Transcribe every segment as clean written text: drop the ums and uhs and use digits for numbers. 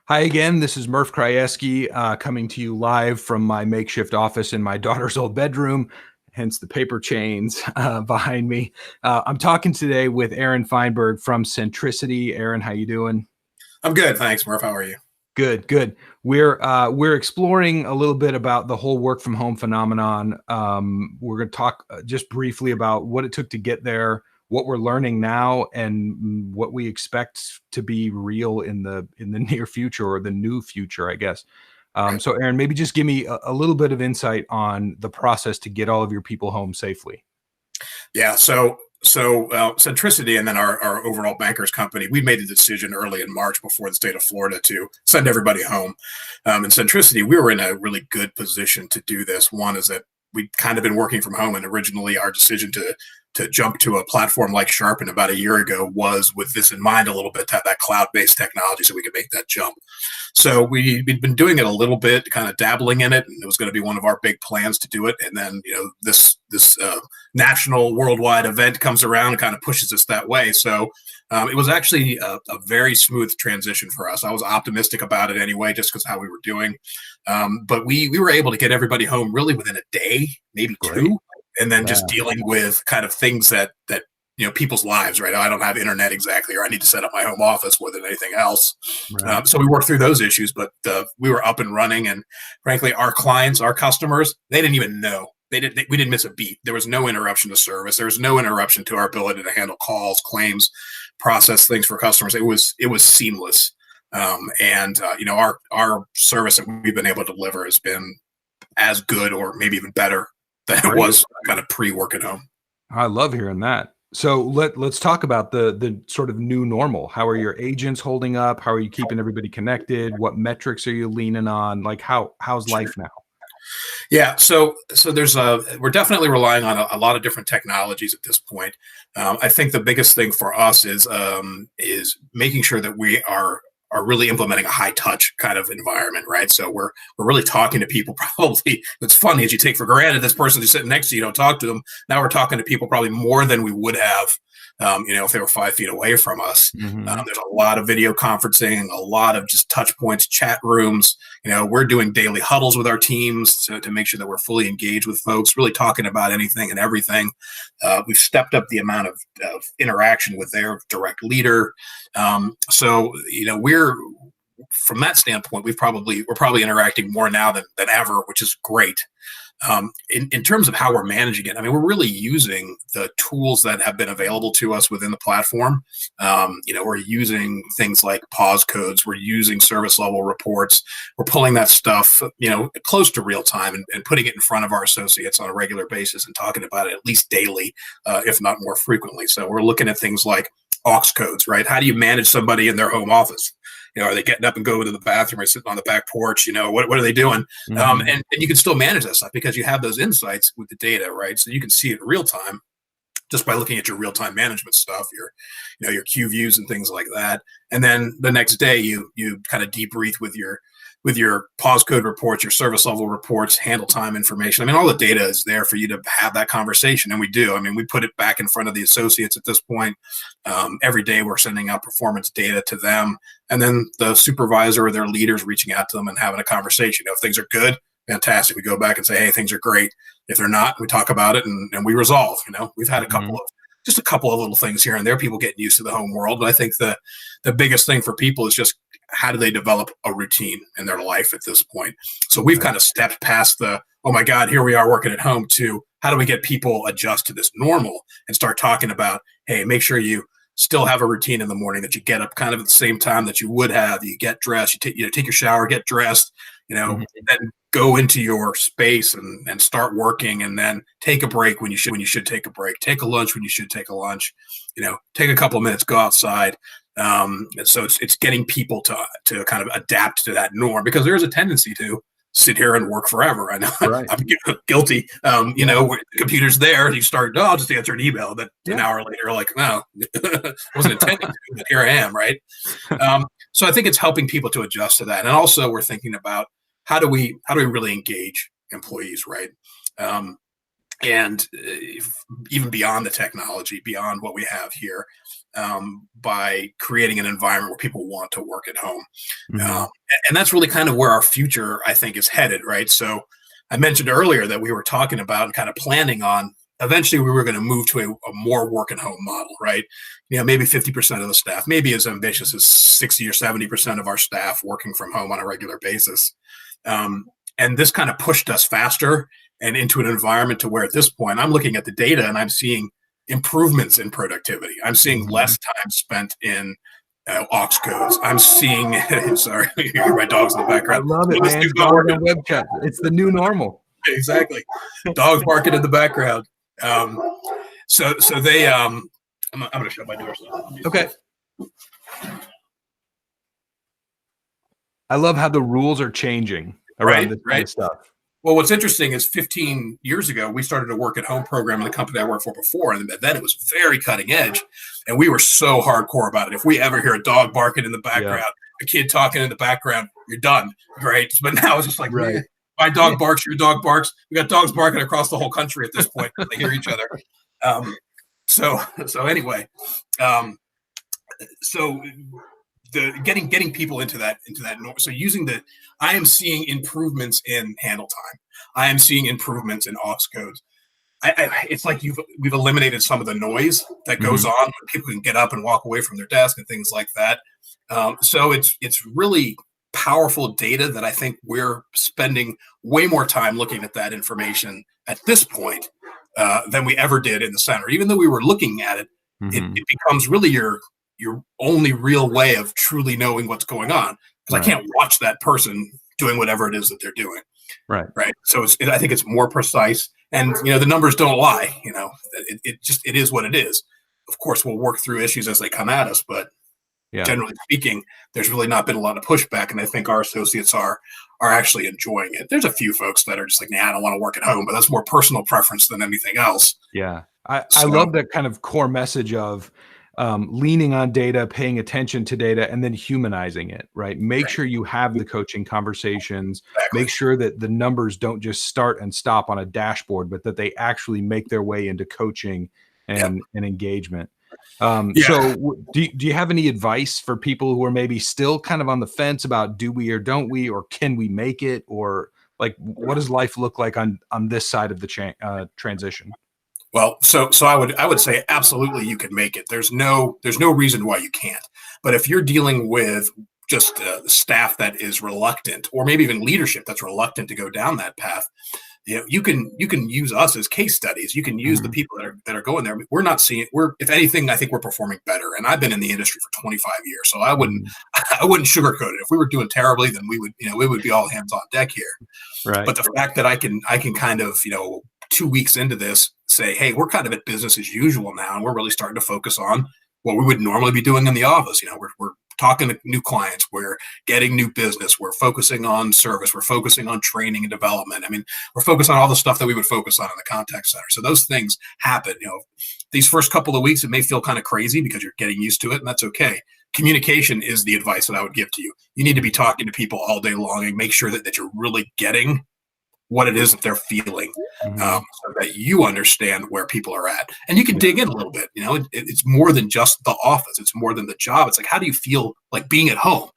Hi again. This is Murph Krajewski coming to you live from my makeshift office in my daughter's old bedroom, hence the paper chains behind me. I'm talking today with Aaron Feinberg from Centricity. Aaron, how you doing? I'm good, thanks, Murph. How are you? Good, good. We're exploring a little bit about the whole work from home phenomenon. We're going to talk just briefly about what it took to get there, what we're learning now, and what we expect to be real in the near future or the new future, I guess. Right. So, Aaron, maybe just give me a little bit of insight on the process to get all of your people home safely. Yeah. So Centricity and then our overall bankers company, we made the decision early in March before the state of Florida to send everybody home. And Centricity, we were in a really good position to do this. One is that we'd kind of been working from home, and originally our decision to jump to a platform like Sharpen about a year ago was with this in mind a little bit, to have that cloud-based technology so we could make that jump. So we'd been doing it a little bit, kind of dabbling in it, and it was going to be one of our big plans to do it. And then, this national worldwide event comes around and kind of pushes us that way. So it was actually a very smooth transition for us. I was optimistic about it anyway, just because how we were doing. But we were able to get everybody home really within a day, maybe Great. two, and then Yeah. just dealing with kind of things that people's lives, right? I don't have internet exactly, or I need to set up my home office more than anything else. Right. So we worked through those issues, but we were up and running. And frankly, our clients, our customers, they didn't even know. We didn't miss a beat. There was no interruption to service. There was no interruption to our ability to handle calls, claims, process things for customers. It was seamless. Our service that we've been able to deliver has been as good or maybe even better than it Great. was kind of pre-work at home. I love hearing that. So let's talk about the sort of new normal. How are your agents holding up? How are you keeping everybody connected? What metrics are you leaning on? Like how's Sure. life now? Yeah, so we're definitely relying on a lot of different technologies at this point. I think the biggest thing for us is making sure that we are really implementing a high touch kind of environment, right? So we're really talking to people. Probably it's funny, as you take for granted this person who's sitting next to you, don't talk to them. Now we're talking to people probably more than we would have, if they were 5 feet away from us. Hmm. There's a lot of video conferencing, a lot of just touch points, chat rooms. We're doing daily huddles with our teams to make sure that we're fully engaged with folks, really talking about anything and everything. We've stepped up the amount of interaction with their direct leader. We're from that standpoint, we're probably interacting more now than ever, which is great. In terms of how we're managing it, I mean, we're really using the tools that have been available to us within the platform. We're using things like pause codes. We're using service level reports. We're pulling that stuff, close to real time, and putting it in front of our associates on a regular basis and talking about it at least daily, if not more frequently. So we're looking at things like aux codes, right? How do you manage somebody in their home office? Are they getting up and going to the bathroom or sitting on the back porch? What are they doing? Hmm. And you can still manage that stuff because you have those insights with the data, right? So you can see it in real time just by looking at your real time management stuff, your Q views and things like that. And then the next day, you kind of debrief with your pause code reports, your service level reports, handle time information. I mean, all the data is there for you to have that conversation, and we do. I mean, we put it back in front of the associates at this point. Every day, we're sending out performance data to them, and then the supervisor or their leaders reaching out to them and having a conversation. If things are good, fantastic. We go back and say, hey, things are great. If they're not, we talk about it and we resolve. We've had Hmm. just a couple of little things here and there, people getting used to the home world. But I think the biggest thing for people is just how do they develop a routine in their life at this point. So we've Right. kind of stepped past the, oh my God, here we are working at home, to how do we get people adjust to this normal and start talking about, hey, make sure you still have a routine in the morning, that you get up kind of at the same time that you would have. You get dressed, take your shower, get dressed, Hmm. then go into your space and start working, and then take a break when you should take a break, take a lunch when you should take a lunch, take a couple of minutes, go outside. So it's getting people to kind of adapt to that norm, because there is a tendency to sit here and work forever. I know Right. I'm guilty. Yeah. Where the computer's there, you start, oh, I'll just answer an email. That an Yeah. hour later, like, no, I wasn't intending to, but here I am, right? So I think it's helping people to adjust to that, and also we're thinking about how do we really engage employees, right? And even beyond the technology, beyond what we have here, by creating an environment where people want to work at home. Mm-hmm. And that's really kind of where our future, I think, is headed, right? So I mentioned earlier that we were talking about and kind of planning on eventually we were going to move to a more work at home model, right? Maybe 50% of the staff, maybe as ambitious as 60 or 70% of our staff working from home on a regular basis. And this kind of pushed us faster and into an environment to where at this point I'm looking at the data and I'm seeing improvements in productivity. I'm seeing less time spent in aux codes. I'm seeing, sorry, you hear my dogs in the background. I love it, man. Dogs on web chat. It's the new normal. Exactly. Dogs barking in the background. So they, I'm going to shut my door. Okay. I love how the rules are changing around this kind of stuff. Well, what's interesting is 15 years ago, we started a work at home program in the company I worked for before. And then it was very cutting edge. And we were so hardcore about it. If we ever hear a dog barking in the background, a kid talking in the background, you're done. Right. But now it's just like, my dog barks, your dog barks. We got dogs barking across the whole country at this point. They hear each other. So anyway, so the getting people into that. So I am seeing improvements in handle time. I am seeing improvements in aux codes. It's like we've eliminated some of the noise that goes on when people can get up and walk away from their desk and things like that. So it's really powerful data that I think we're spending way more time looking at that information at this point than we ever did in the center. Even though we were looking at it, it becomes really your only real way of truly knowing what's going on. Because I can't watch that person doing whatever it is that they're doing. Right. So I think it's more precise, and the numbers don't lie. It is what it is. Of course, we'll work through issues as they come at us, but generally speaking, there's really not been a lot of pushback, and I think our associates are actually enjoying it. There's a few folks that are just like, I don't want to work at home, but that's more personal preference than anything else. Yeah, I love that kind of core message of leaning on data, paying attention to data, and then humanizing it, right? Make sure you have the coaching conversations, make sure that the numbers don't just start and stop on a dashboard, but that they actually make their way into coaching and engagement. So do you have any advice for people who are maybe still kind of on the fence about do we or don't we, or can we make it, or like what does life look like on this side of the transition? Well, so I would say absolutely you can make it. There's no reason why you can't. But if you're dealing with just staff that is reluctant, or maybe even leadership that's reluctant to go down that path, you can use us as case studies. You can use the people that are going there. We're not seeing. If anything, I think we're performing better. And I've been in the industry for 25 years, so I wouldn't sugarcoat it. If we were doing terribly, then we would be all hands on deck here. Right. But the fact that I can kind of 2 weeks into this say, hey, we're kind of at business as usual now, and we're really starting to focus on what we would normally be doing in the office. We're talking to new clients, we're getting new business, we're focusing on service, we're focusing on training and development. I mean, we're focused on all the stuff that we would focus on in the contact center. So those things happen. These first couple of weeks, it may feel kind of crazy because you're getting used to it, and that's okay. Communication is the advice that I would give to you. You need to be talking to people all day long and make sure that you're really getting what it is that they're feeling, so that you understand where people are at, and you can dig in a little bit. It's more than just the office; it's more than the job. It's like, how do you feel like being at home?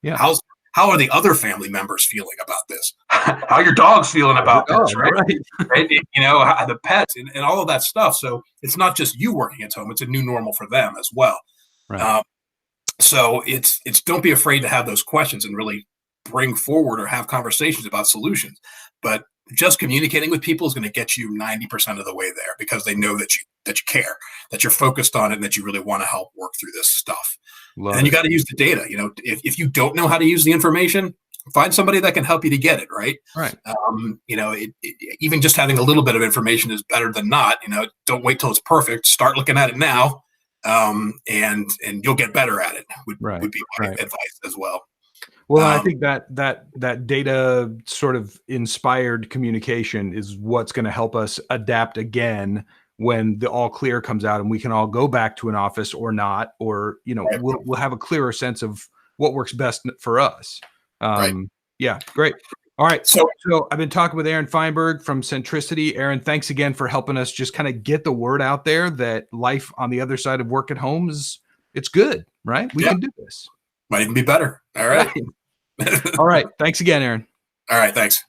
How are the other family members feeling about this? How your dog's feeling about this, right? The pets and all of that stuff. So it's not just you working at home; it's a new normal for them as well. Right. So it's don't be afraid to have those questions and really bring forward or have conversations about solutions. But just communicating with people is going to get you 90% of the way there, because they know that you care, that you're focused on it, and that you really want to help work through this stuff. And you got to use the data. If you don't know how to use the information, find somebody that can help you to get it right. Right. Even just having a little bit of information is better than not. Don't wait till it's perfect. Start looking at it now, and you'll get better at it. Would be my advice as well. Well, I think that data sort of inspired communication is what's going to help us adapt again when the all clear comes out and we can all go back to an office or not, or we'll have a clearer sense of what works best for us. Yeah, great. All right. So I've been talking with Aaron Feinberg from Centricity. Aaron, thanks again for helping us just kind of get the word out there that life on the other side of work at home is it's good, right? We Yeah. can do this. Might even be better. All right. Right. All right. Thanks again, Aaron. All right. Thanks.